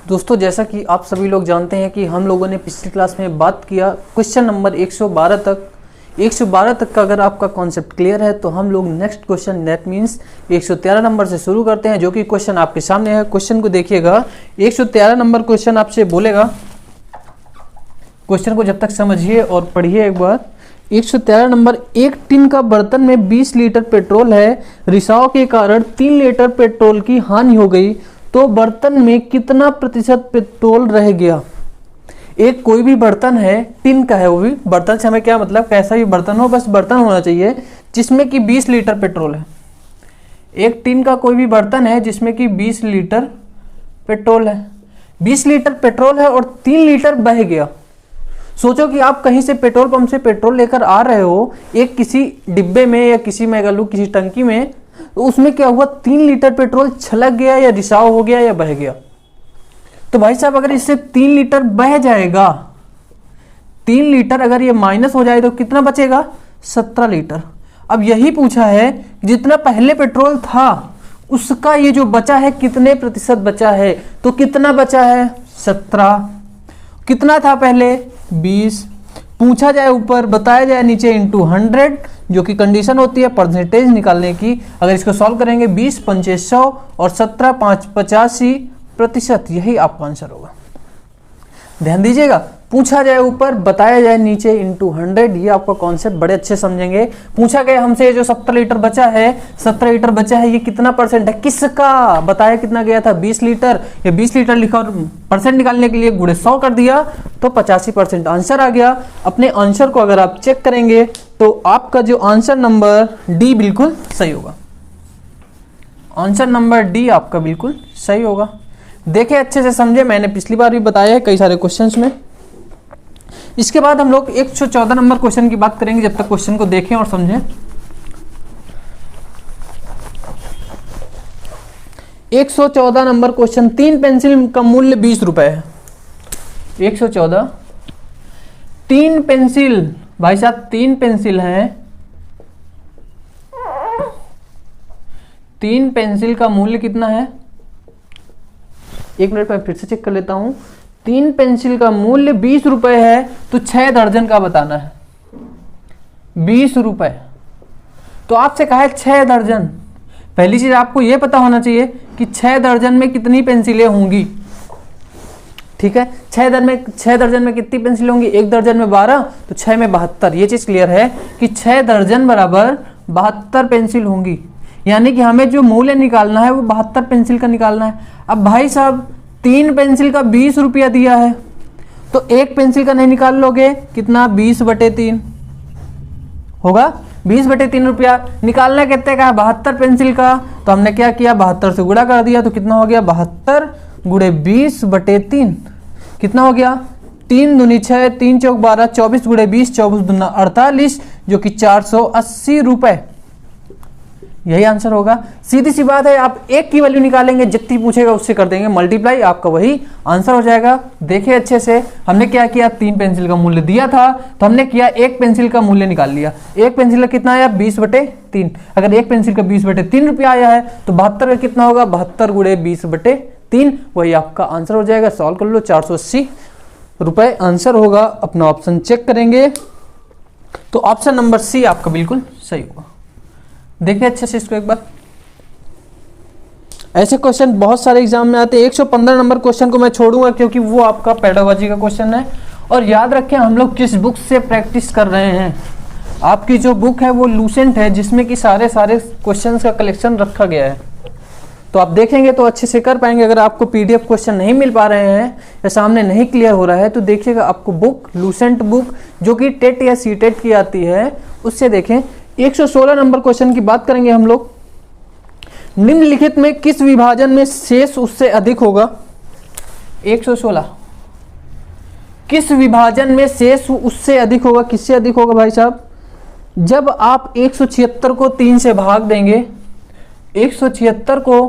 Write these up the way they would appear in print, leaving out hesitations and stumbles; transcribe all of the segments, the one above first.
दोस्तों जैसा कि आप सभी लोग जानते हैं कि हम लोगों ने पिछली क्लास में बात किया क्वेश्चन नंबर 112 तक का अगर आपका कॉन्सेप्ट क्लियर है तो हम लोग next question that means 113 number से शुरू करते हैं, जो कि क्वेश्चन आपके सामने है। क्वेश्चन को देखिएगा, 113 नंबर क्वेश्चन आपसे बोलेगा, क्वेश्चन को जब तक समझिए और पढ़िए एक बार। 113 नंबर, एक टिन का बर्तन में 20 लीटर पेट्रोल है, रिसाव के कारण 3 लीटर पेट्रोल की हानि हो गई, तो बर्तन में कितना प्रतिशत पेट्रोल रह गया। एक कोई भी बर्तन है, टिन का है, वो भी बर्तन से हमें क्या मतलब, कैसा भी बर्तन हो, बस बर्तन होना चाहिए जिसमें कि 20 लीटर पेट्रोल है। एक टिन का कोई भी बर्तन है जिसमें कि 20 लीटर पेट्रोल है, 20 लीटर पेट्रोल है और 3 लीटर बह गया। सोचो कि आप कहीं से पेट्रोल पंप से पेट्रोल लेकर आ रहे हो, एक किसी डिब्बे में या किसी में गलू किसी टंकी में, तो उसमें क्या हुआ, 3 लीटर पेट्रोल छलक गया या रिसाव हो गया या बह गया। तो भाई साहब अगर इससे 3 लीटर बह जाएगा, 3 लीटर अगर ये माइनस हो जाए तो कितना बचेगा, 17 लीटर। अब यही पूछा है जितना पहले पेट्रोल था उसका ये जो बचा है कितने प्रतिशत बचा है, तो कितना बचा है, 17। कितना था पहले, 20। पूछा जाए ऊपर, बताया जाए नीचे, इंटू 100, जो कि कंडीशन होती है परसेंटेज निकालने की। अगर इसको सॉल्व करेंगे 20 पंचे 100 और 17 5 85%, यही आपका आंसर होगा। ध्यान दीजिएगा, पूछा जाए ऊपर, बताया जाए नीचे, इंटू 100, ये आपका कॉन्सेप्ट बड़े अच्छे समझेंगे। पूछा गया हमसे जो 17 लीटर बचा है, 17 लीटर बचा है, ये कितना परसेंट है, किसका, बताया कितना गया था, 20 लीटर। ये 20 लीटर लिखा और परसेंट निकालने के लिए गुणे 100 कर दिया तो 85% आंसर आ गया। अपने आंसर को अगर आप चेक करेंगे तो आपका जो आंसर नंबर डी बिल्कुल सही होगा। आंसर नंबर डी आपका बिल्कुल सही होगा। देखें अच्छे से समझे, मैंने पिछली बार भी बताया है कई सारे क्वेश्चंस में। इसके बाद हम लोग 114 नंबर क्वेश्चन की बात करेंगे, जब तक क्वेश्चन को देखें और समझें। 114 नंबर क्वेश्चन, 3 पेंसिल का मूल्य 20 रुपए है। 114, 3 पेंसिल, भाई साहब 3 पेंसिल हैं, 3 पेंसिल का मूल्य कितना है, 1 मिनट में फिर से चेक कर लेता हूं। 3 पेंसिल का मूल्य 20 रुपए है, तो 6 दर्जन का बताना है, 20 रुपए। तो आपसे कहा है 6 दर्जन। पहली चीज आपको यह पता होना चाहिए कि 6 दर्जन में कितनी पेंसिलें होंगी। ठीक है, 6 दर्जन में कितनी पेंसिलें होंगी, 1 दर्जन में 12, तो 6 में 72। ये चीज क्लियर है कि 6 दर्जन बराबर 72 पेंसिल होंगी, यानी कि हमें जो मूल्य निकालना है वो 72 पेंसिल का निकालना है। अब भाई साहब 3 पेंसिल का 20 रुपया दिया है, तो 1 पेंसिल का नहीं निकाल लोगे, कितना, 20/3 होगा, 20/3 रुपया निकालना। कितने का है, 72 पेंसिल का, तो हमने क्या किया, 72 से गुणा कर दिया, तो कितना हो गया, 72 गुणे 20/3 कितना हो गया, 3 दूनी 6, 3 चौक 12, 24 गुणे 20, 24 दूना 48, जो कि 480 रुपए। यही आंसर होगा। सीधी सी बात है, आप एक की वैल्यू निकालेंगे, जितनी पूछेगा उससे कर देंगे मल्टीप्लाई, आपका वही आंसर हो जाएगा। देखिए अच्छे से, हमने क्या किया, 3 पेंसिल का मूल्य दिया था तो हमने किया 1 पेंसिल का मूल्य निकाल लिया। 1 पेंसिल का कितना आया, 20/3। अगर 1 पेंसिल का 20/3 रुपया आया है तो 72 का कितना होगा, 72 गुणे 20/3, वही आपका आंसर हो जाएगा। सॉल्व कर लो, 480 रुपए आंसर होगा। अपना ऑप्शन चेक करेंगे तो ऑप्शन नंबर सी आपका बिल्कुल सही होगा। देखिए अच्छे से इसको एक बार, ऐसे क्वेश्चन बहुत सारे एग्जाम में आते हैं। 115 नंबर क्वेश्चन को मैं छोड़ूंगा क्योंकि वो आपका पेडागोजी का क्वेश्चन है। और याद रखें हम लोग किस बुक से प्रैक्टिस कर रहे हैं। आपकी जो बुक है वो लूसेंट है, जिसमें कि सारे क्वेश्चंस का कलेक्शन रखा गया है, तो आप देखेंगे तो अच्छे से कर पाएंगे। अगर आपको पीडीएफ क्वेश्चन नहीं मिल पा रहे हैं या सामने नहीं क्लियर हो रहा है तो देखिएगा आपको बुक, लूसेंट बुक, जो कि टेट या सीटेट की आती है, उससे देखें। 116 नंबर क्वेश्चन की बात करेंगे हम लोग। निम्नलिखित में किस विभाजन में शेष उससे अधिक होगा, 116, किस विभाजन में शेष उससे अधिक होगा, किससे अधिक होगा भाई साहब, जब आप 176 को 3 से भाग देंगे, 176 को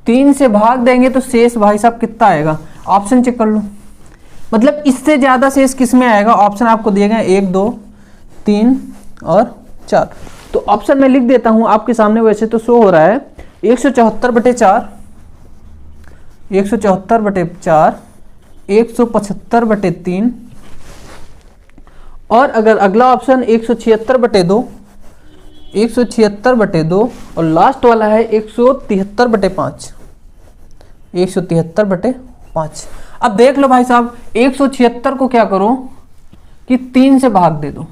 3 से भाग देंगे तो शेष भाई साहब कितना आएगा, ऑप्शन चेक कर लो। मतलब इससे ज्यादा शेष किस में आएगा, ऑप्शन आपको दिए गए 1 2 3 और 4। तो ऑप्शन में लिख देता हूं आपके सामने, वैसे तो शो हो रहा है 174/4, 174/4, 175/3, और अगर अगला ऑप्शन 176/2, 176/2, और लास्ट वाला है 173/5, 173/5। अब देख लो भाई साहब, 176 को क्या करो कि 3 से भाग दे दो।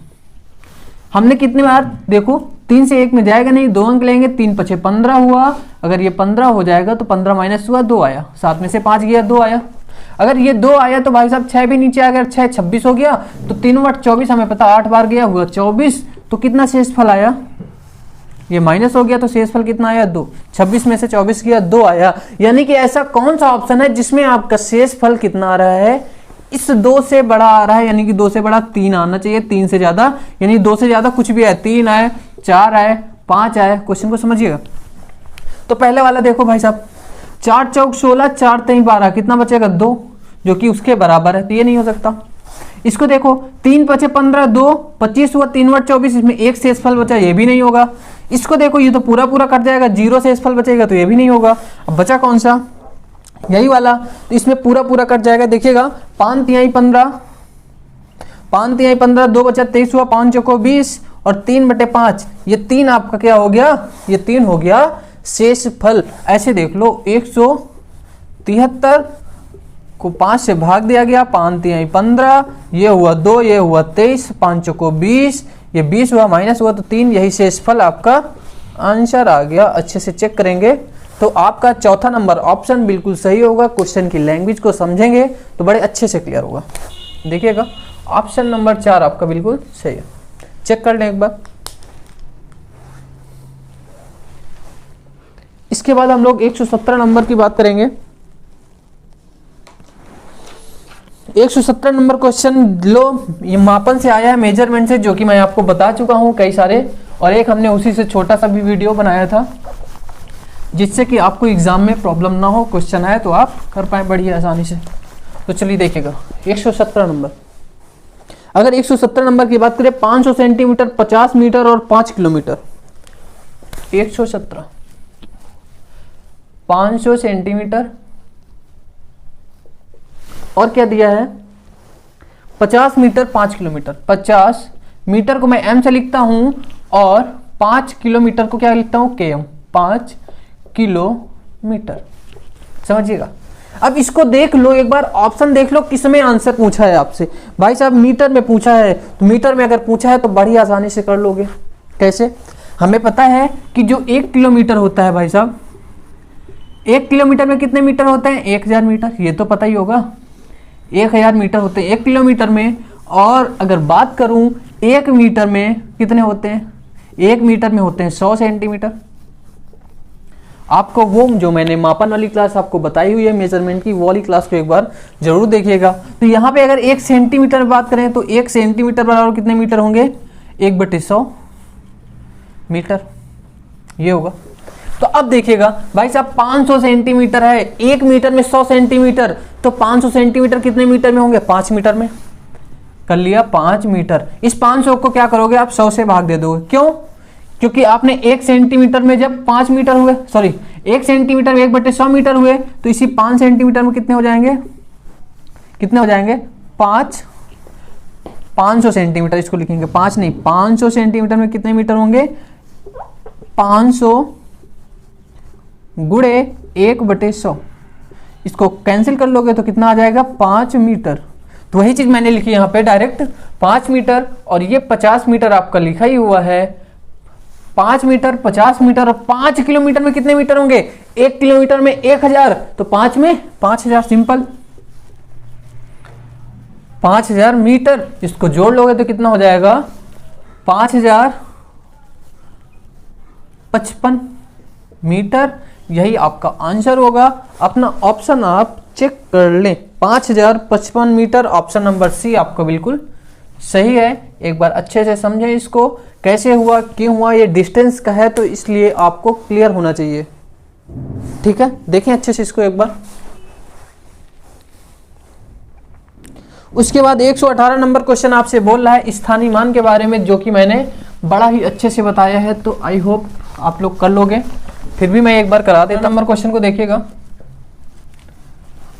हमने कितने बार देखो, 3 से 1 में जाएगा नहीं, 2 अंक लेंगे, 3 × 5 = 15 हुआ। अगर ये 15 हो जाएगा तो 15 माइनस हुआ, 2 आया, 7 में से 5 गया, 2 आया। अगर ये 2 आया तो भाई साहब 6 भी नीचे आ गया, 6 26 हो गया, तो 3/24 हमें पता, 8 बार गया हुआ 24, तो कितना शेषफल आया, ये माइनस हो गया, तो शेषफल कितना आया, 2। 26 में से 24 गया, 2 आया। यानी कि ऐसा कौन सा ऑप्शन है जिसमें आपका शेषफल कितना आ रहा है, इस 2 से बड़ा आ रहा है, यानी कि 2 से बड़ा 3 आना चाहिए, 3 से ज्यादा, यानी 2 से ज्यादा कुछ भी है, 3 आए, 4 आए, 5 आए। क्वेश्चन को समझिएगा। तो पहले वाला देखो भाई साहब, 4 चौक 16, 4 3 12, कितना बचेगा, 2, जो कि उसके बराबर है, तो ये नहीं हो सकता। इसको देखो, 3 × 5 = 15, 2 25 हुआ, 3/24, इसमें एक शेषफल बचा, ये भी नहीं होगा। इसको देखो, ये तो पूरा पूरा कट जाएगा, 0 शेषफल बचेगा, तो ये भी नहीं होगा। अब बचा कौन सा, यही वाला, तो इसमें पूरा पूरा कट जाएगा। देखिएगा, 5 × 3 = 15, 5 × 3 = 15, 2 बचा 23 हुआ, 5 चौको 20, और 3/5, ये 3 आपका क्या हो गया, ये 3 हो गया शेषफल। ऐसे देख लो, 173 को 5 से भाग दिया गया, 5 × 3 = 15, ये हुआ 2, ये हुआ 23, 5 चौको 20, ये 20 हुआ, माइनस हुआ तो 3, यही शेषफल आपका आंसर आ गया। अच्छे से चेक करेंगे तो आपका चौथा नंबर ऑप्शन बिल्कुल सही होगा। क्वेश्चन की लैंग्वेज को समझेंगे तो बड़े अच्छे से क्लियर होगा। देखिएगा, ऑप्शन नंबर 4 आपका बिल्कुल सही है। चेक कर लें एक बार। इसके बाद हम लोग 117 नंबर की बात करेंगे। 117 नंबर क्वेश्चन लो, ये मापन से आया है, मेजरमेंट से, जो कि मैं आपको बता चुका हूं कई सारे, और एक हमने उसी से छोटा सा भी वीडियो बनाया था, जिससे कि आपको एग्जाम में प्रॉब्लम ना हो, क्वेश्चन आए तो आप कर पाए बढ़िया आसानी से। तो चलिए देखिएगा, 117 नंबर। अगर 117 नंबर की बात करें, 500 सेंटीमीटर, 50 मीटर और 5 किलोमीटर। 117, 500 सेंटीमीटर, और क्या दिया है, 50 मीटर, 5 किलोमीटर। 50 मीटर को मैं m से लिखता हूं, और 5 किलोमीटर को क्या लिखता हूं, km, 5 किलोमीटर। समझिएगा। अब इसको देख लो एक बार, ऑप्शन देख लो किसमें आंसर पूछा है आपसे। भाई साहब मीटर में पूछा है, तो मीटर में अगर पूछा है तो बड़ी आसानी से कर लोगे। कैसे, हमें पता है कि जो 1 किलोमीटर होता है भाई साहब, 1 किलोमीटर में कितने मीटर होते हैं, 1000 मीटर, ये तो पता ही होगा। 1000 मीटर होते हैं 1 किलोमीटर में। और अगर बात करूं 1 मीटर में कितने होते हैं, 1 मीटर में होते हैं 100 सेंटीमीटर। आपको वो जो मैंने मापन वाली क्लास आपको बताई हुई है मेजरमेंट की, वो वाली क्लास को एक बार जरूर देखिएगा। तो यहाँ पे अगर 1 सेंटीमीटर में बात करें तो 1 सेंटीमीटर बराबर कितने मीटर होंगे, 1/100 मीटर, ये होगा। तो अब देखिएगा भाई साहब, 500 सेंटीमीटर है, 1 मीटर में 100 सेंटीमीटर, तो 500 सेंटीमीटर कितने मीटर में होंगे, 5 मीटर में। कर लिया 5 मीटर। इस 500 को क्या करोगे आप, 100 से भाग दे दोगे। क्यों, क्योंकि आपने 1 सेंटीमीटर में जब 5 मीटर हुए, सॉरी 1 सेंटीमीटर में 1/100 मीटर हुए, तो इसी 5 सेंटीमीटर में कितने हो जाएंगे, कितने हो जाएंगे, 500 सेंटीमीटर। इसको लिखेंगे 5 नहीं, 500 सेंटीमीटर में कितने मीटर होंगे, 500 गुणे 1/100। इसको कैंसिल कर लोगे तो कितना आ जाएगा, 5 मीटर। तो वही चीज मैंने लिखी यहाँ पे डायरेक्ट, 5 मीटर, और ये 50 मीटर आपका लिखा ही हुआ है। 5 मीटर, 50 मीटर, और 5 किलोमीटर में कितने मीटर होंगे, 1 किलोमीटर में 1000, तो 5 में 5000, सिंपल 5000 मीटर। इसको जोड़ लोगे तो कितना हो जाएगा, 5055 मीटर। यही आपका आंसर होगा। अपना ऑप्शन आप चेक कर लें, 5055 मीटर। ऑप्शन नंबर सी आपको बिल्कुल सही है। एक बार अच्छे से समझें इसको, कैसे हुआ, क्यों हुआ, ये डिस्टेंस का है तो इसलिए आपको क्लियर होना चाहिए। ठीक है, देखें अच्छे से इसको एक बार। उसके बाद 118 नंबर क्वेश्चन आपसे बोल रहा है स्थानीय मान के बारे में, जो कि मैंने बड़ा ही अच्छे से बताया है, तो आई होप आप लोग कर लोगे। फिर भी मैं एक बार करा देता। नंबर क्वेश्चन को देखिएगा,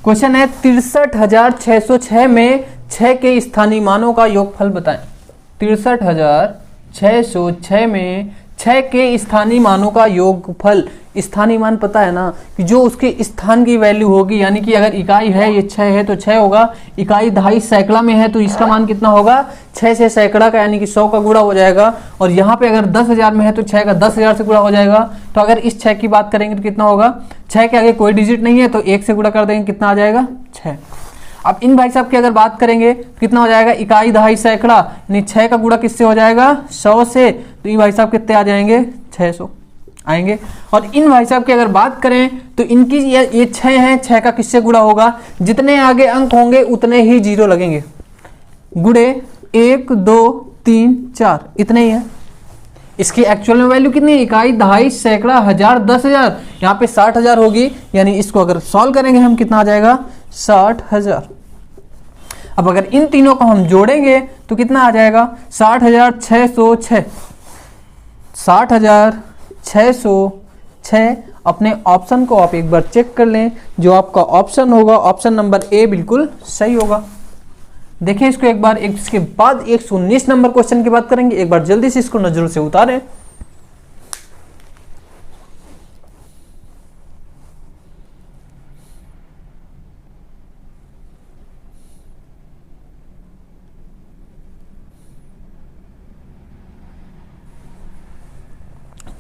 क्वेश्चन है 63,606 में 6 के स्थानीय मानों का योगफल बताएं। 63,606 में 6 के स्थानीय मानों का योगफल। स्थानीय मान पता है ना कि जो उसके स्थान की वैल्यू होगी, यानी कि अगर इकाई है ये 6 है तो 6 होगा, इकाई दहाई सैकड़ा में है तो इसका मान कितना होगा 6 से सैकड़ा का यानी कि 100 का गुणा हो जाएगा। और यहाँ पे अगर 10,000 में है तो 6 का 10,000 से गुणा हो जाएगा। तो अगर इस 6 की बात करेंगे तो कितना होगा, 6 के आगे कोई डिजिट नहीं है तो 1 से गुणा कर देंगे, कितना आ जाएगा 6। अब इन भाई साहब की अगर बात करेंगे तो कितना हो जाएगा, इकाई दहाई सैकड़ा यानी 6 का गुणा किससे हो जाएगा 100 से, तो ये भाई साहब कितने आ जाएंगे 600 आएंगे। और इन भाई साहब की अगर बात करें तो इनकी ये 6 है, 6 का किससे गुणा होगा, जितने आगे अंक होंगे उतने ही जीरो लगेंगे, गुणे 1 2 3 4 इतने ही है। इसकी एक्चुअल में वैल्यू कितनी है, इकाई दहाई सैकड़ा हजार 10,000, यहाँ पे 60,000 होगी, यानी इसको अगर सॉल्व करेंगे हम कितना आ जाएगा 60,000। अब अगर इन तीनों को हम जोड़ेंगे तो कितना आ जाएगा 60,606, 60,606। अपने ऑप्शन को आप एक बार चेक कर लें, जो आपका ऑप्शन होगा ऑप्शन नंबर ए बिल्कुल सही होगा। देखें इसको एक बार, इसके बाद 119 नंबर क्वेश्चन की बात करेंगे। एक बार जल्दी से इसको नजरों से उतारें।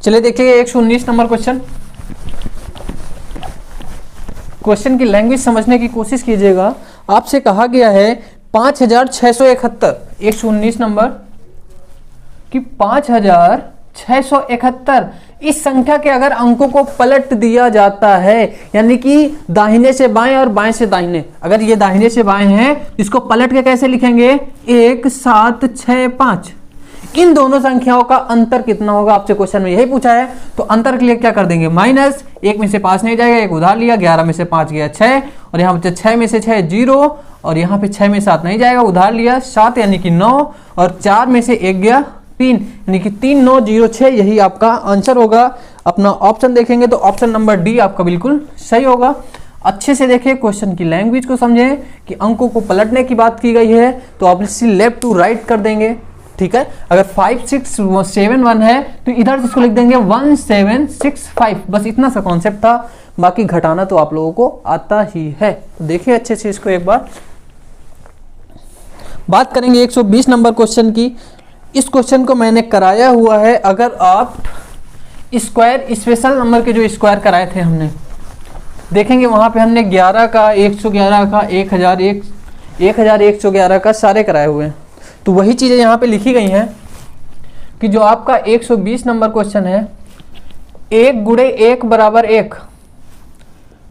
चलिए देखिए 119 नंबर क्वेश्चन। क्वेश्चन की लैंग्वेज समझने की कोशिश कीजिएगा। आपसे कहा गया है 5,671, 119 नंबर कि 5,671 इस संख्या के अगर अंकों को पलट दिया जाता है, यानी कि दाहिने से बाएं और बाएं से दाहिने, अगर ये दाहिने से बाएं हैं इसको पलट के कैसे लिखेंगे 1 7 6 5, इन दोनों संख्याओं का अंतर कितना होगा, आपसे क्वेश्चन में यही पूछा है। तो अंतर के लिए क्या कर देंगे, माइनस 1 में से 5 नहीं जाएगा, 1 उधार लिया, 11 में से 5 गया 6, और यहाँ पे 6 में से 6 0, और यहाँ पे 6 में 7 नहीं जाएगा, उधार लिया 7 यानी कि 9, और 4 में से 1 गया 3 यानी कि 3 9 0 6, यही आपका आंसर होगा। अपना ऑप्शन देखेंगे तो ऑप्शन नंबर डी आपका बिल्कुल सही होगा। अच्छे से देखिए, क्वेश्चन की लैंग्वेज को समझें कि अंकों को पलटने की बात की गई है तो आप इसी लेफ्ट टू राइट कर देंगे, ठीक है। अगर 5 6 7 1 है तो इधर से इसको लिख देंगे 1 7 6 5, बस इतना सा कॉन्सेप्ट था, बाकी घटाना तो आप लोगों को आता ही है। तो देखिए अच्छे से इसको एक बार। बात करेंगे 120 नंबर क्वेश्चन की। इस क्वेश्चन को मैंने कराया हुआ है, अगर आप स्क्वायर स्पेशल नंबर के जो स्क्वायर कराए थे हमने, देखेंगे वहां पे हमने 11 का 111 का 1111 का सारे कराए हुए हैं। तो वही चीजें यहाँ पे लिखी गई हैं कि जो आपका 120 नंबर क्वेश्चन है, 1 गुणे 1 बराबर 1,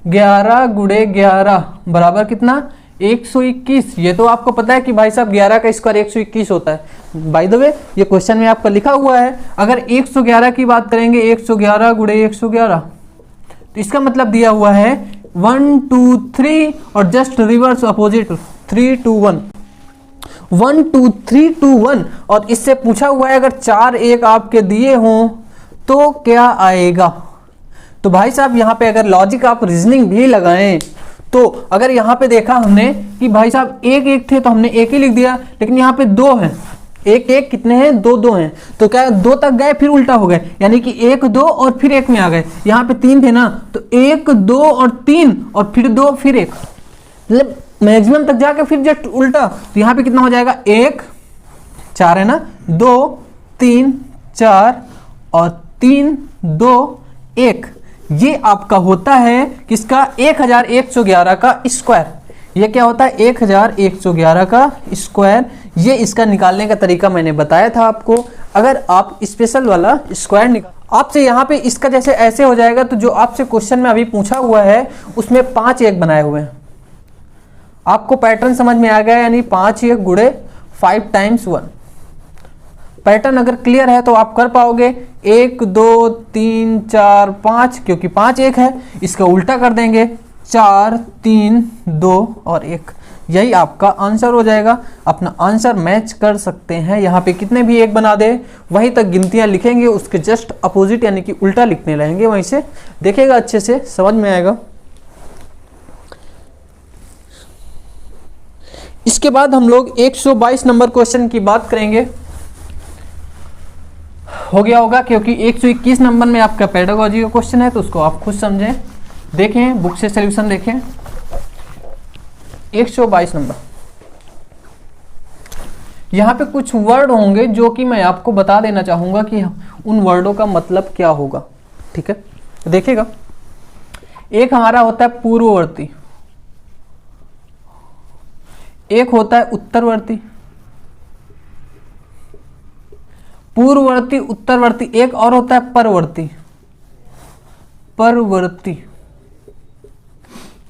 11 गुणे 11 बराबर कितना 121। ये तो आपको पता है कि भाई साहब 11 का स्क्वायर 121 होता है। बाय द वे ये क्वेश्चन में आपका लिखा हुआ है। अगर 111 की बात करेंगे, 111 गुणे 111, तो इसका मतलब दिया हुआ है 1 2 3 और जस्ट रिवर्स अपोजिट 3 2 1, 1 2 3 2 1। और इससे पूछा हुआ है अगर 4 1 आपके दिए हों तो क्या आएगा। तो भाई साहब यहाँ पे अगर लॉजिक आप रीजनिंग भी लगाएं तो अगर यहाँ पे देखा हमने कि भाई साहब 1 1 थे तो हमने 1 ही लिख दिया, लेकिन यहाँ पे 2 हैं, 1 1 कितने हैं 2 2 हैं, तो क्या 2 तक गए फिर उल्टा हो गए, यानी कि 1 2 और फिर 1 में आ गए। यहाँ पे 3 थे ना, तो 1 2 और 3 और फिर 2 फिर 1, मतलब मैक्सिमम तक जाके फिर जस्ट उल्टा। तो यहाँ पे कितना हो जाएगा 1 4 है ना, 2 3 4 और 3 2 1। ये आपका होता है किसका 1111 का स्क्वायर। ये क्या होता है 1111 का स्क्वायर। ये इसका निकालने का तरीका मैंने बताया था आपको। अगर आप स्पेशल वाला स्क्वायर निकाल, आपसे यहाँ पे इसका जैसे ऐसे हो जाएगा, तो जो आपसे क्वेश्चन में अभी पूछा हुआ है उसमें 5 1 बनाए हुए हैं। आपको पैटर्न समझ में आ गया, यानी 5 1 गुणे 5 टाइम्स 1। पैटर्न अगर क्लियर है तो आप कर पाओगे। 1 2 3 4 5, क्योंकि 5 1 है, इसका उल्टा कर देंगे 4 3 2 और 1, यही आपका आंसर हो जाएगा। अपना आंसर मैच कर सकते हैं, यहाँ पे कितने भी 1 बना दे वहीं तक गिनतियां लिखेंगे, उसके जस्ट अपोजिट यानी कि उल्टा लिखने रहेंगे, वहीं से देखिएगा अच्छे से समझ में आएगा। इसके बाद हम लोग 122 नंबर क्वेश्चन की बात करेंगे। हो गया होगा क्योंकि 121 नंबर में आपका पेडागोजी का क्वेश्चन है, तो उसको आप खुद समझें, देखें बुक से सॉल्यूशन देखें। 122 नंबर, यहाँ पे कुछ वर्ड होंगे जो कि मैं आपको बता देना चाहूंगा कि उन वर्डों का मतलब क्या होगा, ठीक है। देखिएगा, एक हमारा होता है पूर्ववर्ती, एक होता है उत्तरवर्ती, पूर्ववर्ती उत्तरवर्ती, एक और होता है परवर्ती, परवर्ती।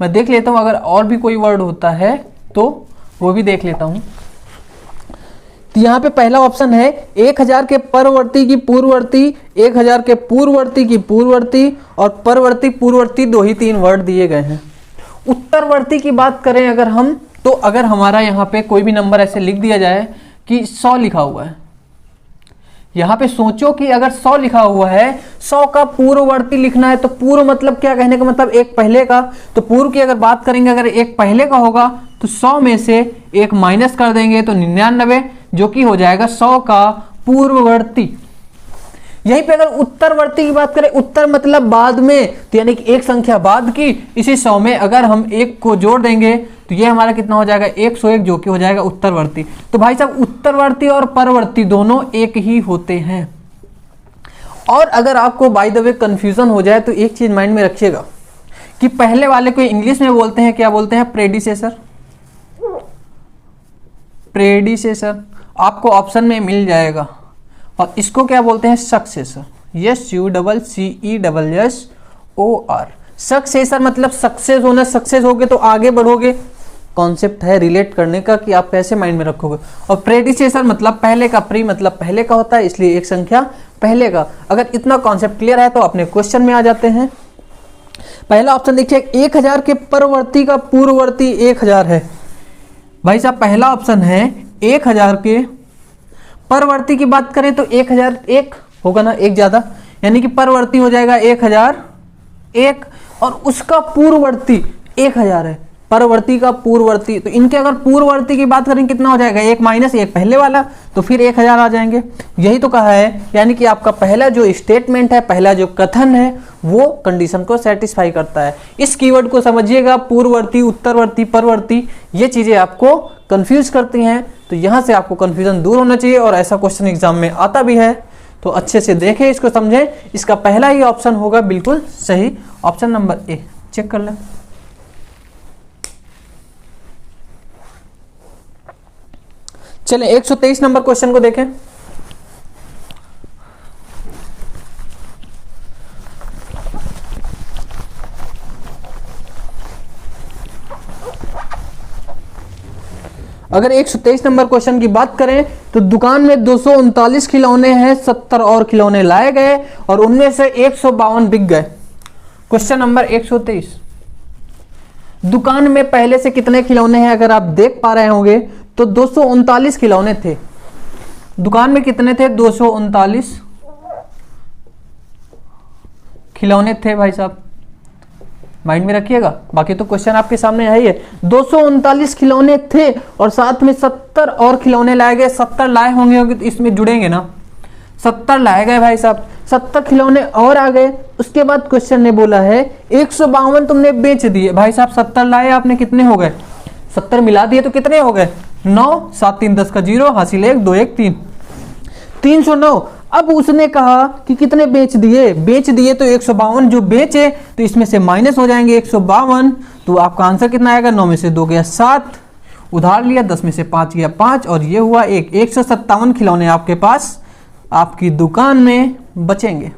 मैं देख लेता हूं अगर और भी कोई वर्ड होता है तो वो भी देख लेता हूं। तो यहाँ पे पहला ऑप्शन है 1000 के परवर्ती की पूर्ववर्ती, 1000 के पूर्ववर्ती की पूर्ववर्ती और परवर्ती पूर्ववर्ती, 2 ही 3 वर्ड दिए गए हैं। उत्तरवर्ती की बात करें अगर हम, तो अगर हमारा यहाँ पे कोई भी नंबर ऐसे लिख दिया जाए कि 100 लिखा हुआ है, यहाँ पे सोचो कि अगर 100 लिखा हुआ है, 100 का पूर्ववर्ती लिखना है, तो पूर्व मतलब क्या, कहने का मतलब एक पहले का। तो पूर्व की अगर बात करेंगे, अगर एक पहले का होगा तो 100 में से एक माइनस कर देंगे तो 99, जो कि हो जाएगा 100 का पूर्ववर्ती। यहीं पे अगर उत्तरवर्ती की बात करें, उत्तर मतलब बाद में, तो यानी कि एक संख्या बाद की, इसी 100 में अगर हम एक को जोड़ देंगे तो ये हमारा कितना हो जाएगा, 101, जो कि हो जाएगा उत्तरवर्ती। तो भाई साहब उत्तरवर्ती और परवर्ती दोनों एक ही होते हैं। और अगर आपको बाय द वे कंफ्यूजन हो जाए तो एक चीज माइंड में रखिएगा कि पहले वाले को इंग्लिश में बोलते हैं, क्या बोलते हैं, प्रेडिसेसर, प्रेडिसेसर आपको ऑप्शन में मिल जाएगा। और इसको क्या बोलते हैं, सक्सेसर, SUCCESSOR। सक्सेसर मतलब सक्सेस होना, सक्सेस होगे तो आगे बढ़ोगे, कॉन्सेप्ट है रिलेट करने का कि आप कैसे माइंड में रखोगे। और प्रेडिसेसर मतलब पहले का, प्री मतलब पहले का होता है, इसलिए एक संख्या पहले का। अगर इतना कॉन्सेप्ट क्लियर है तो अपने क्वेश्चन में आ जाते हैं। पहला ऑप्शन देखिए, 1000 के परवर्ती का पूर्ववर्ती 1000 है। भाई साहब पहला ऑप्शन है 1000 के परवर्ती की बात करें तो 1001 होगा ना, एक ज्यादा, यानी कि परवर्ती हो जाएगा 1001 और उसका पूर्ववर्ती 1000 है, परवर्ती का पूर्ववर्ती। तो इनके अगर पूर्ववर्ती की बात करें कितना हो जाएगा, 1 माइनस 1 पहले वाला, तो फिर 1000 आ जाएंगे। यही तो कहा है, यानी कि आपका पहला जो स्टेटमेंट है, पहला जो कथन है, वो कंडीशन को सेटिस्फाई करता है। इस कीवर्ड को समझिएगा, पूर्ववर्ती, उत्तरवर्ती, परवर्ती, ये चीजें आपको कंफ्यूज करती हैं, तो यहां से आपको कंफ्यूजन दूर होना चाहिए। और ऐसा क्वेश्चन एग्जाम में आता भी है, तो अच्छे से देखें, इसको समझें। इसका पहला ही ऑप्शन होगा बिल्कुल सही, ऑप्शन नंबर ए। चेक कर लें। चलें 123 नंबर क्वेश्चन को देखें। अगर 123 नंबर क्वेश्चन की बात करें तो दुकान में 239 खिलौने हैं, 70 और खिलौने लाए गए और उनमें से 152 बिक गए। क्वेश्चन नंबर 123, दुकान में पहले से कितने खिलौने हैं, अगर आप देख पा रहे होंगे तो 239 खिलौने थे। दुकान में कितने थे, 239 खिलौने थे। भाई साहब माइंड में रखिएगा, बाकी तो क्वेश्चन आपके सामने है ही है। 239 खिलौने थे और साथ में 70 और खिलौने लाए गए। 70 लाए होंगे तो इसमें जुड़ेंगे ना, 70 लाए गए भाई साहब, 70 खिलौने और आ गए। उसके बाद क्वेश्चन ने बोला है 152 तुमने बेच दिए। भाई साहब 70 लाए आपने, कितने हो गए, 70 मिला दिए तो कितने हो गए, 9, 7 3 10 का 0, हासिल 1 2 1 3, 309। अब उसने कहा कि कितने बेच दिए, बेच दिए तो 152 जो बेचे, तो इसमें से माइनस हो जाएंगे 152, तो आपका आंसर कितना आएगा, 9 में से 2 गया 7, उधार लिया 10 में से 5 गया 5 और ये हुआ 1। 157 खिलौने आपके पास आपकी दुकान में बचेंगे।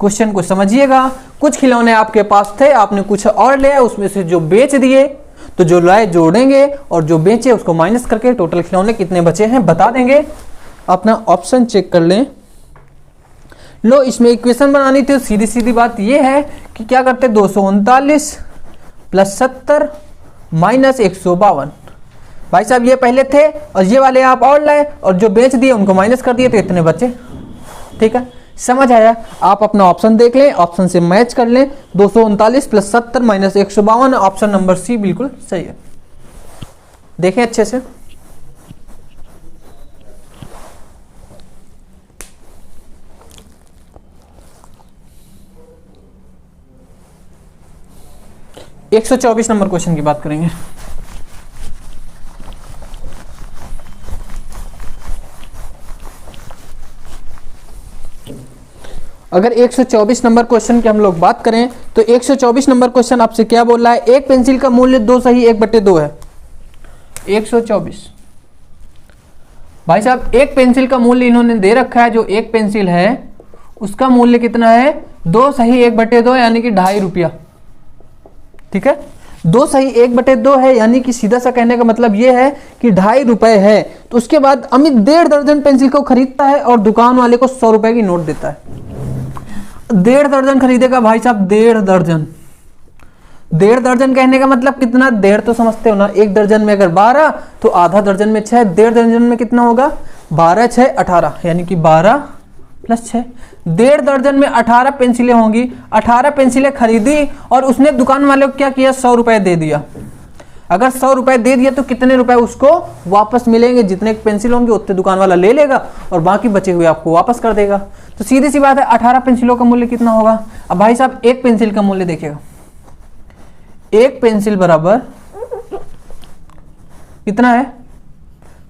क्वेश्चन को समझिएगा, कुछ खिलौने आपके पास थे, आपने कुछ और लिया, उसमें से जो बेच दिए, तो जो लाए जोड़ेंगे और जो बेचे उसको माइनस करके टोटल खिलौने कितने बचे हैं बता देंगे। अपना ऑप्शन चेक कर लें। लो, इसमें इक्वेशन बनानी थी, सीधी सीधी बात ये है कि क्या करते, 239 प्लस 70 माइनस 152। भाई साहब ये पहले थे और ये वाले आप और लाए और जो बेच दिए उनको माइनस कर दिए, तो इतने बचे। ठीक है, समझ आया। आप अपना ऑप्शन देख लें, ऑप्शन से मैच कर लें। 239 plus 70 minus 152, option number C बिल्कुल सही है। देखें अच्छे से। एक 124 नंबर क्वेश्चन की बात करेंगे। अगर 124 नंबर क्वेश्चन की हम लोग बात करें तो 124 नंबर क्वेश्चन आपसे क्या बोल रहा है, एक पेंसिल का मूल्य 2 सही 1/2 है। 124 भाई साहब एक पेंसिल का मूल्य इन्होंने दे रखा है, जो एक पेंसिल है उसका मूल्य कितना है 2 सही 1/2 यानी कि 2.5 रुपया। ठीक है, 2 सही 1/2 है यानी कि सीधा सा कहने का मतलब ये है कि 2.5 रुपए है। तो उसके बाद अमित 1.5 दर्जन पेंसिल को खरीदता है और दुकान वाले को 100 रुपए की नोट देता है। 1.5 दर्जन खरीदेगा भाई साहब, 1.5 दर्जन। 1.5 दर्जन कहने का मतलब कितना, 1.5 तो समझते हो ना, 1 दर्जन में अगर 12 तो आधा दर्जन में 6, 1.5 दर्जन में कितना होगा 12 6 18 यानी कि 12 + 6। 1.5 दर्जन में 18 पेंसिलें होंगी, 18 पेंसिलें खरीदी और उसने दुकान वाले को क्या किया 100 रुपए दे दिया। अगर 100 रुपए दे दिया तो कितने रुपए उसको वापस मिलेंगे, जितने पेंसिल होंगे उतने दुकान वाला ले लेगा और बाकी बचे हुए आपको वापस कर देगा। तो सीधी सी बात है 18 पेंसिलों का मूल्य कितना होगा। अब भाई साहब एक पेंसिल का मूल्य देखिएगा, एक पेंसिल बराबर कितना है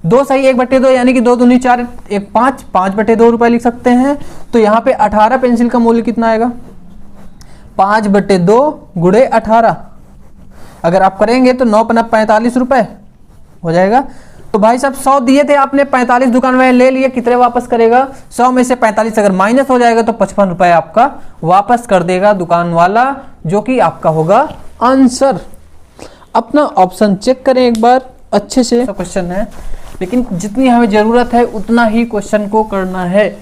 2 सही 1/2 यानी कि 2 दूनी 4 1 5 5/2 रुपए लिख सकते हैं। तो यहाँ पे 18 पेंसिल का मूल्य कितना आएगा 5/2 गुणे 18। अगर आप करेंगे तो 9 × 45 रुपए हो जाएगा। तो भाई साहब 100 दिए थे आपने, 45 दुकान वाले ले लिए, कितने वापस करेगा 100 में से 45 अगर माइनस हो जाएगा तो 55 रुपए आपका वापस कर देगा दुकान वाला, जो कि आपका होगा आंसर। अपना ऑप्शन चेक करें एक बार अच्छे से। क्वेश्चन है लेकिन जितनी हमें जरूरत है उतना ही क्वेश्चन को करना है,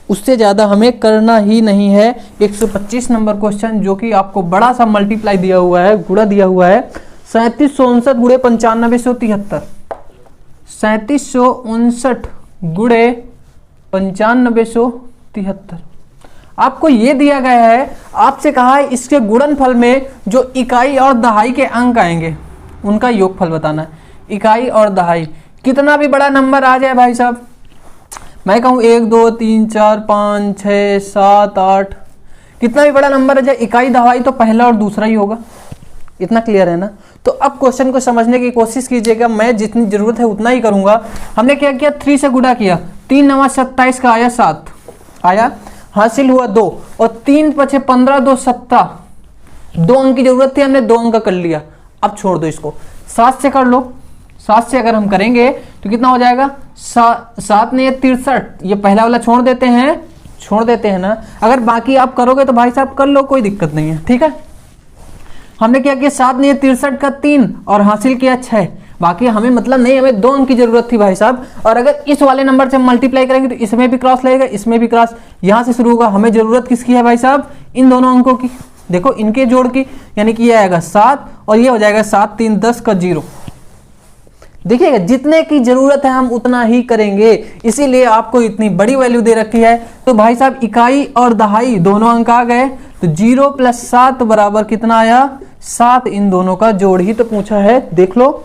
उससे ज़्यादा हमें करना ही नहीं है। 125 नंबर क्वेश्चन जो कि आपको बड़ा सा मल्टीप्लाई दिया हुआ है, गुणा दिया हुआ है 3759 गुणे 9573। 3759 गुणे 9573 आपको ये दिया गया है। आपसे कहा है इसके गुणनफल में जो इकाई और दहाई के अंक आएंगे उनका योगफल बताना है। इकाई और दहाई कितना भी बड़ा नंबर आ जाए भाई साहब, मैं कहूँ 1 2 3 4 5 6 7 8 कितना भी बड़ा नंबर आ जाए, इकाई दहाई तो पहला और दूसरा ही होगा। इतना क्लियर है ना। तो अब क्वेश्चन को समझने की कोशिश कीजिएगा, मैं जितनी जरूरत है उतना ही करूंगा। हमने क्या किया 3 से गुणा किया, 3 9 27 का आया 7 आया, हासिल हुआ 2 और 3 × 5 = 15 2 17 2 अंक की जरूरत थी, हमने 2 अंक कर लिया। अब छोड़ दो इसको, 7 से कर लो। 7 से अगर हम करेंगे तो कितना हो जाएगा 7 ने 63, ये पहला वाला छोड़ देते हैं ना। अगर बाकी आप करोगे तो भाई साहब कर लो, कोई दिक्कत नहीं है। ठीक है, हमने क्या किया 7 ने 63 का 3 और हासिल किया 6। बाकी हमें मतलब नहीं, हमें 2 अंक की जरूरत थी भाई साहब। और अगर इस वाले नंबर से मल्टीप्लाई करेंगे तो इसमें भी क्रॉस लगेगा, इसमें भी क्रॉस, यहां से शुरू होगा। हमें जरूरत किसकी है भाई साहब, इन दोनों अंकों की। देखो इनके जोड़ की, यानी कि ये आएगा 7 और ये हो जाएगा 7 3 10 का 0। देखिएगा जितने की जरूरत है हम उतना ही करेंगे, इसीलिए आपको इतनी बड़ी वैल्यू दे रखी है। तो भाई साहब इकाई और दहाई दोनों अंक आ गए, तो 0 + 7 बराबर कितना आया 7। इन दोनों का जोड़ ही तो पूछा है। देख लो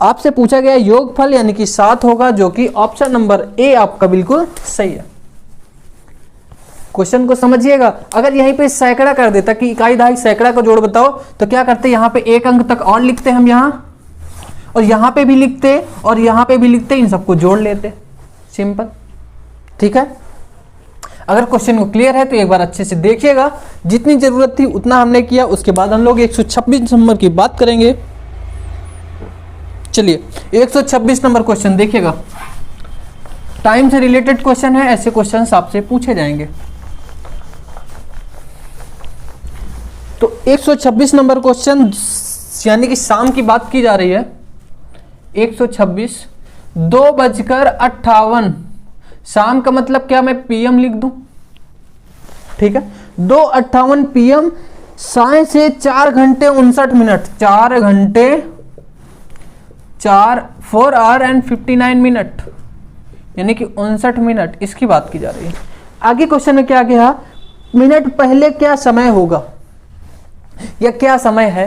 आपसे पूछा गया योगफल यानी कि 7 होगा, जो कि ऑप्शन नंबर ए आपका बिल्कुल सही है। क्वेश्चन को समझिएगा, अगर यहीं पे सैकड़ा कर देता कि इकाई दहाई सैकड़ा का जोड़ बताओ तो क्या करते, यहाँ पे 1 अंक तक और लिखते हम यहाँ, और यहां पे भी लिखते और यहां पे भी लिखते, इन सबको जोड़ लेते, सिंपल। ठीक है, अगर क्वेश्चन को क्लियर है तो एक बार अच्छे से देखिएगा। जितनी जरूरत थी उतना हमने किया। उसके बाद हम लोग 126 नंबर की बात करेंगे। चलिए 126 नंबर क्वेश्चन देखिएगा, टाइम से रिलेटेड क्वेश्चन है, ऐसे क्वेश्चन आपसे पूछे जाएंगे। तो 126 नंबर क्वेश्चन यानी कि शाम की बात की जा रही है। 126 2:58 शाम का मतलब क्या, मैं पीएम लिख दूं। ठीक है, 2:58 PM, साय से 4 घंटे 59 मिनट, 4 घंटे 4 hour and 59 मिनट यानी कि 59 मिनट, इसकी बात की जा रही है। आगे क्वेश्चन में क्या गया, मिनट पहले क्या समय होगा या क्या समय है।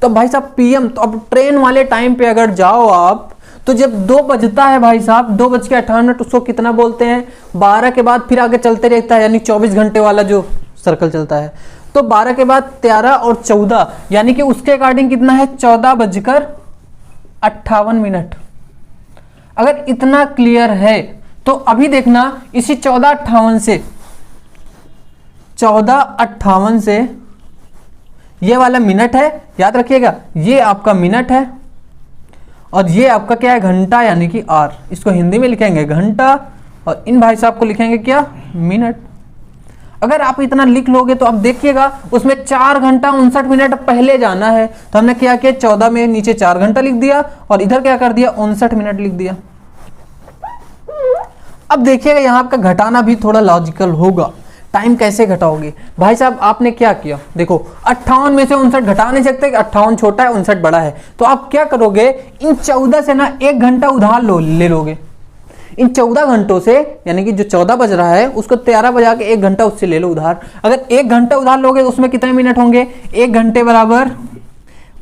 तो भाई साहब PM, तो अब ट्रेन वाले टाइम पे अगर जाओ आप, तो जब 2 बजता है भाई साहब, 2:58, उसको कितना बोलते हैं, 12 के बाद फिर आगे चलते रहता है, यानी 24 घंटे वाला जो सर्कल चलता है। तो 12 के बाद 13 और 14, यानी कि उसके अकॉर्डिंग कितना है, 14:58। अगर इतना क्लियर है तो अभी देखना, इसी 14:58 से ये वाला मिनट है, याद रखिएगा, ये आपका मिनट है और ये आपका क्या है, घंटा, यानी कि आर। इसको हिंदी में लिखेंगे घंटा और इन भाई साहब को लिखेंगे क्या, मिनट। अगर आप इतना लिख लोगे तो आप देखिएगा उसमें 4 घंटा 59 मिनट पहले जाना है, तो हमने क्या किया, 14 में नीचे 4 घंटा लिख दिया और इधर क्या कर दिया, 59 मिनट लिख दिया। अब देखिएगा यहाँ आपका घटाना भी थोड़ा लॉजिकल होगा। टाइम कैसे घटाओगे भाई साहब, आपने क्या किया, देखो 58 में से 59 घटा नहीं सकते, 58 छोटा है 59 बड़ा है, तो आप क्या करोगे, इन 14 से ना 1 घंटा उधार ले लोगे। इन 14 घंटों से, यानी कि जो 14 बज रहा है उसको 13 बजा के 1 घंटा उससे ले लो उधार। अगर 1 घंटा उधार लोगे तो उसमें कितने मिनट होंगे, 1 घंटे बराबर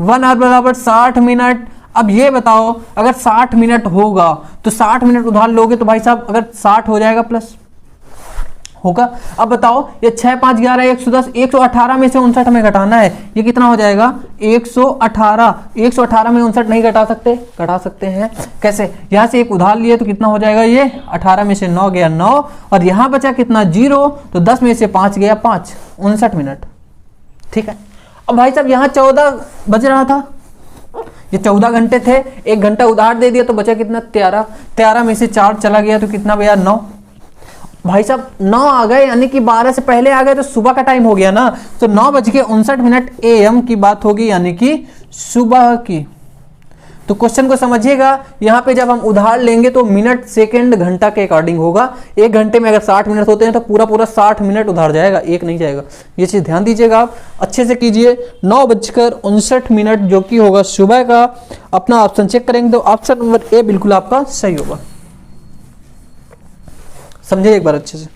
1 आवर बराबर 60 मिनट। अब ये बताओ, अगर 60 मिनट होगा तो 60 मिनट उधार लोगे तो भाई साहब अगर 60 हो जाएगा प्लस होगा। अब बताओ, ये 6 5 11 110, 118 में से 59 में घटाना है, ये कितना हो जाएगा, 118। 118 में 59 नहीं घटा सकते, घटा सकते हैं कैसे, यहां से एक उधार लिए तो कितना हो जाएगा, ये 18 में से 9 गया 9 और यहां बचा कितना 0, तो 10 में से 5 गया 5, 59 मिनट। ठीक है। अब भाई साहब यहाँ 14 बज रहा था, ये 14 घंटे थे, 1 घंटा उधार दे दिया तो बचा कितना 13, 13 में से 4 चला गया तो कितना भैया 9। भाई साहब 9 आ गए, यानी कि 12 से पहले आ गए तो सुबह का टाइम हो गया ना, तो 9:59 AM की बात होगी, यानी कि सुबह की। तो क्वेश्चन को समझिएगा, यहाँ पे जब हम उधार लेंगे तो मिनट सेकंड घंटा के अकॉर्डिंग होगा। 1 घंटे में अगर 60 मिनट होते हैं तो पूरा पूरा 60 मिनट उधार जाएगा, एक नहीं जाएगा। ये चीज ध्यान दीजिएगा, आप अच्छे से कीजिए। 9:59 जो कि होगा सुबह का। अपना ऑप्शन चेक करेंगे तो ऑप्शन नंबर ए बिल्कुल आपका सही होगा। समझिए एक बार अच्छे से।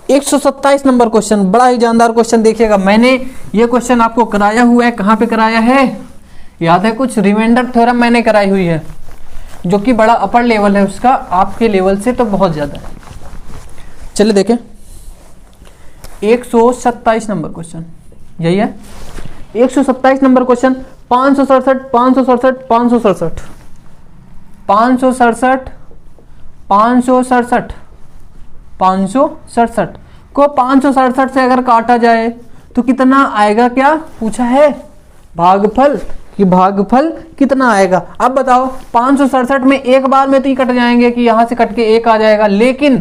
127 नंबर क्वेश्चन, बड़ा ही जानदार क्वेश्चन। देखिएगा, मैंने ये क्वेश्चन आपको कराया हुआ है, कहां पे कराया है याद है, कुछ रिमाइंडर थ्योरम मैंने कराई हुई है, जो कि बड़ा अपर लेवल है उसका, आपके लेवल से तो बहुत ज्यादा है। चलिए देखें 127 नंबर क्वेश्चन, यही है 127 नंबर क्वेश्चन। 567 567 567 567 567 567 को 567 से अगर काटा जाए तो कितना आएगा, क्या पूछा है, भागफल, कि भागफल कितना आएगा। अब बताओ 567 में एक बार में तो ही कट जाएंगे कि यहां से कट के 1 आ जाएगा, लेकिन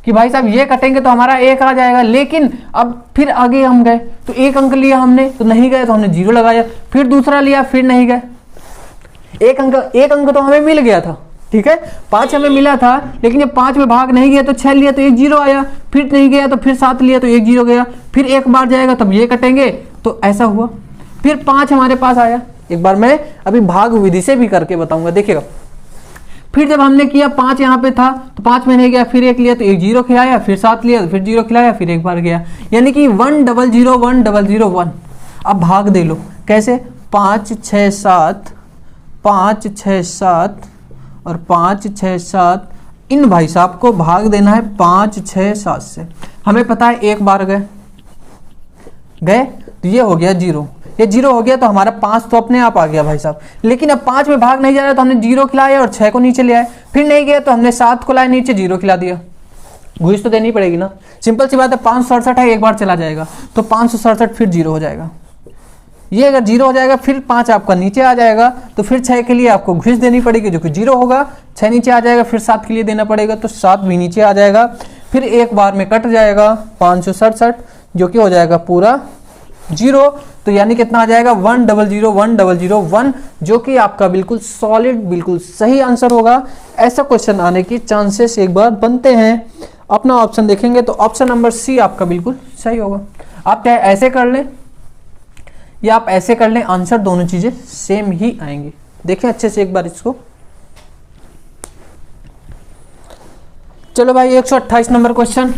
कि भाई साहब ये कटेंगे तो हमारा 1 आ जाएगा, लेकिन अब फिर आगे हम गए तो 1 अंक लिया हमने तो नहीं गए तो हमने 0 लगाया, फिर दूसरा लिया फिर नहीं गए, 1 अंक तो हमें मिल गया था। ठीक है, 5 हमें मिला था, लेकिन जब 5 में भाग नहीं गया तो 6 लिया तो 1 0 आया, फिर नहीं गया तो फिर 7 लिया तो 1 0 गया, फिर एक बार जाएगा तब ये कटेंगे, तो ऐसा हुआ। फिर 5 हमारे पास आया, एक बार मैं अभी भाग विधि से भी करके बताऊंगा, देखिएगा। फिर जब हमने किया 5 यहाँ पे था तो 5 में नहीं गया, फिर 1 लिया तो 1 0 खिलाया, फिर 7 लिया तो फिर 0 खिलाया, फिर एक बार गया, यानी कि 1 0 0 1 0 0 1। अब भाग दे लो, कैसे, 5 6 7 5 6 7 और 5 6 7, इन भाई साहब को भाग देना है 5 6 7 से। हमें पता है एक बार गए तो ये हो गया 0, ये 0 हो गया तो हमारा 5 तो अपने आप आ गया भाई साहब। लेकिन अब 5 में भाग नहीं जा रहा तो हमने 0 खिलाया और 6 को नीचे ले आए, फिर नहीं गया तो हमने 7 को लाया नीचे, 0 खिला दिया। घुस तो देनी पड़ेगी ना, सिंपल सी बात है। 567 है, एक बार चला जाएगा तो 567 फिर 0 हो जाएगा। ये अगर 0 हो जाएगा फिर 5 आपका नीचे आ जाएगा, तो फिर 6 के लिए आपको घुस देनी पड़ेगी जो कि 0 होगा, 6 नीचे आ जाएगा, फिर 7 के लिए देना पड़ेगा तो 7 भी नीचे आ जाएगा, फिर एक बार में कट जाएगा 567 जो कि हो जाएगा पूरा 0। तो यानी कितना आ जाएगा 1 0 0 1 0 0 1, जो कि आपका बिल्कुल सॉलिड बिल्कुल सही आंसर होगा। ऐसा क्वेश्चन आने की चांसेस एक बार बनते हैं। अपना ऑप्शन देखेंगे तो ऑप्शन नंबर सी आपका बिल्कुल सही होगा। आप चाहे ऐसे कर लें या आप ऐसे कर लें, आंसर दोनों चीजें सेम ही आएंगे। देखें अच्छे से एक बार इसको। चलो भाई 128 नंबर क्वेश्चन।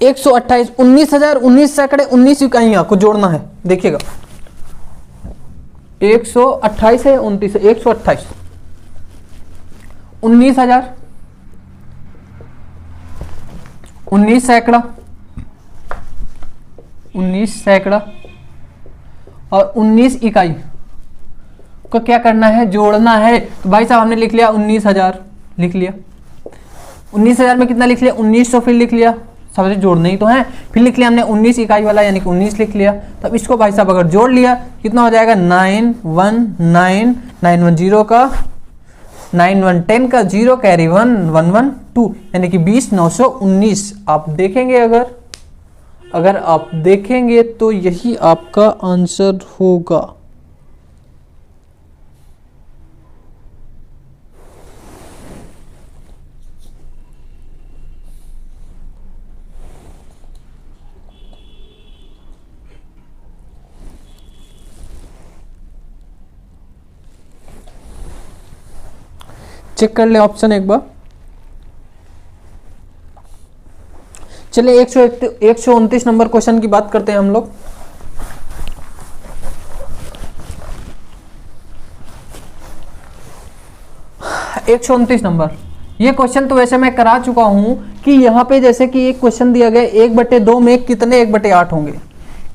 128, 19,000, 19 सैकड़े, 19 इकाइयां को जोड़ना है। देखिएगा 128 है, 29 है, 128, 19,000, 19 सैकड़ा, 19 सैकड़ा और 19 इकाई को क्या करना है, जोड़ना है। तो भाई साहब हमने लिख लिया 19,000, लिख लिया 19,000 में कितना लिख लिया, 1900, फिर लिख लिया, सबसे जोड़ने ही तो है, फिर लिख लिया हमने 19 इकाई वाला यानी कि 19 लिख लिया। तो अब इसको भाई साहब अगर जोड़ लिया कितना हो जाएगा, 919, 910 का 9110 का 0 कैरी 1 112 यानी कि 20,919। आप देखेंगे अगर आप देखेंगे तो यही आपका आंसर होगा। चेक कर ले ऑप्शन एक बार। चलिए 129 नंबर क्वेश्चन की बात करते हैं हम लोग। एक 129 नंबर, ये क्वेश्चन तो वैसे मैं करा चुका हूं कि यहाँ पे जैसे कि एक क्वेश्चन दिया गया 1/2 में कितने 1/8 होंगे।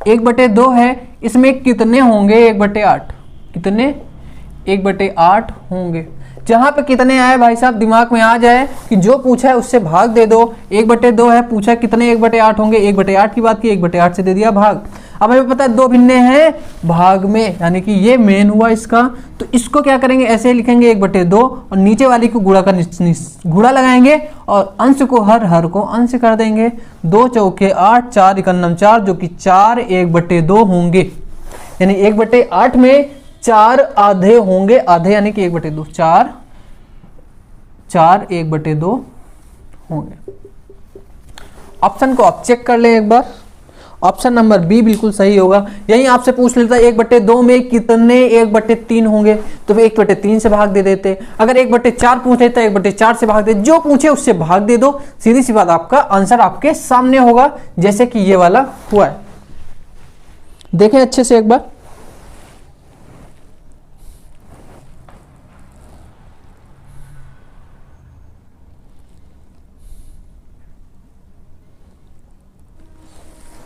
1/2 है, इसमें कितने होंगे 1/8, कितने 1/8 होंगे। जहां पे कितने आए भाई साहब दिमाग में आ जाए कि जो पूछा है उससे भाग दे दो। 1/2 है, पूछा कितने 1/8 होंगे, 1/8 की बात की, 1/8 से दे दिया भाग। अब हमें पता है 2 भिन्ने हैं भाग में, यानी कि ये मेन हुआ इसका। तो इसको क्या करेंगे, ऐसे ही लिखेंगे 1/2 और नीचे वाली को गुणा का गुणा लगाएंगे और अंश को हर को अंश कर देंगे। 2 चौके 8, 4 इकन्नम 4 जो कि 4 1/2 होंगे, यानी 1/8 में 4 आधे होंगे, आधे यानी कि 1/2, 4 1/2 होंगे। ऑप्शन को आप चेक कर ले एक बार, ऑप्शन नंबर बी बिल्कुल सही होगा। यही आपसे पूछ लेता 1/2 में कितने 1/3 होंगे, तो फिर 1/3 से भाग दे देते। अगर 1/4 पूछ लेता 1/4 से भाग दे, जो पूछे उससे भाग दे दो, सीधी सी बात, आपका आंसर आपके सामने होगा, जैसे कि ये वाला हुआ है। देखें अच्छे से एक बार।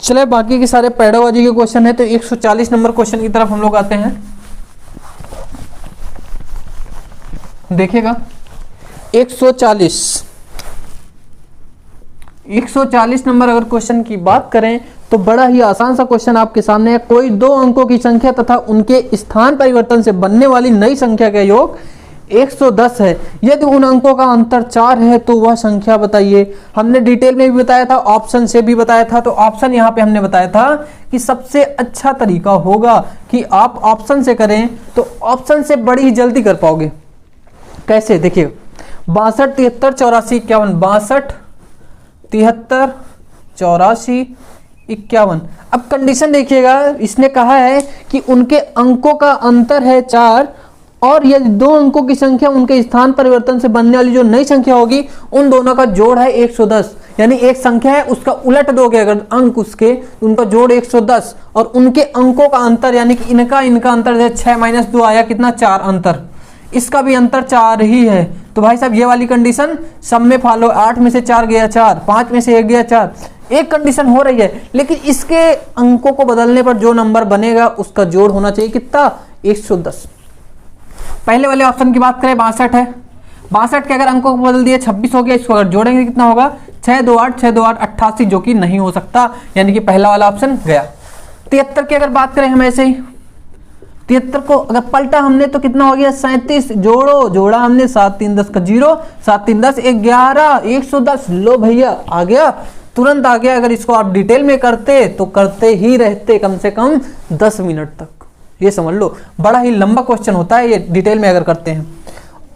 चले बाकी के सारे पेडोलॉजी के क्वेश्चन है, तो 140 नंबर क्वेश्चन की तरफ हम लोग आते हैं। देखिएगा 140 नंबर अगर क्वेश्चन की बात करें तो बड़ा ही आसान सा क्वेश्चन आपके सामने है। कोई 2 अंकों की संख्या तथा उनके स्थान परिवर्तन से बनने वाली नई संख्या का योग 110 है। यदि उन अंकों का अंतर 4 है तो वह संख्या बताइए। हमने डिटेल में भी बताया था, ऑप्शन से भी बताया था। तो ऑप्शन यहाँ पे हमने बताया था कि सबसे अच्छा तरीका होगा कि आप ऑप्शन से करें, तो ऑप्शन से बड़ी ही जल्दी कर पाओगे। कैसे, देखिए 62 73 84 51, 62 73 84 51। अब कंडीशन देखिएगा, इसने कहा है कि उनके अंकों का अंतर है 4 और यदि 2 अंकों की संख्या उनके स्थान परिवर्तन से बनने वाली जो नई संख्या होगी उन दोनों का जोड़ है 110। यानी एक संख्या है उसका उलट दोगे अगर अंक उसके, उनका जोड़ 110 और उनके अंकों का अंतर यानी कि इनका अंतर है 6 - 2 आया कितना, 4 अंतर, इसका भी अंतर 4 ही है। तो भाई साहब ये वाली कंडीशन सब में फॉलो, 8 में से 4 गया 4, 5 में से 1 गया 4, एक कंडीशन हो रही है। लेकिन इसके अंकों को बदलने पर जो नंबर बनेगा उसका जोड़ होना चाहिए कितना, 110। पहले वाले ऑप्शन की बात करें 62 है, 62 के अगर अंकों को बदल दिए 26 हो गया, इसको अगर जोड़ेंगे कितना होगा, 6 2 8 6 2 8 88 जो कि नहीं हो सकता, यानी कि पहला वाला ऑप्शन गया। 73 की अगर बात करें हम ऐसे ही 73 को अगर पलटा हमने तो कितना हो गया 37, जोड़ा हमने 7 3 10 का 0, 7 3 10 11 110। लो भैया आ गया, तुरंत आ गया। अगर इसको आप डिटेल में करते तो करते ही रहते कम से कम 10 मिनट तक, ये समझ लो। बड़ा ही लंबा क्वेश्चन होता है ये डिटेल में अगर करते हैं,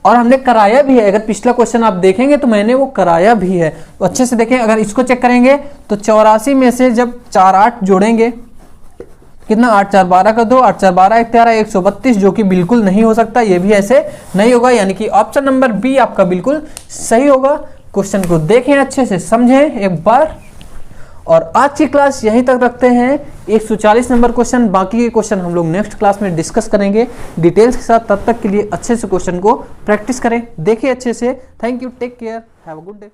और हमने कराया भी है। अगर पिछला क्वेश्चन आप देखेंगे तो मैंने वो कराया भी है, तो अच्छे से देखें। अगर इसको चेक करेंगे तो 84 में से जब 4 8 जोड़ेंगे कितना, 8 4 12 का 2, 8 4 12 1 13 132 जो कि बिल्कुल नहीं हो सकता, ये भी ऐसे नहीं होगा, यानी कि ऑप्शन नंबर बी आपका बिल्कुल सही होगा। क्वेश्चन को देखें अच्छे से, समझें एक बार और आज की क्लास यहीं तक रखते हैं। 140 नंबर क्वेश्चन, बाकी के क्वेश्चन हम लोग नेक्स्ट क्लास में डिस्कस करेंगे डिटेल्स के साथ। तब तक के लिए अच्छे से क्वेश्चन को प्रैक्टिस करें, देखिए अच्छे से। Thank you, take care, have a good day.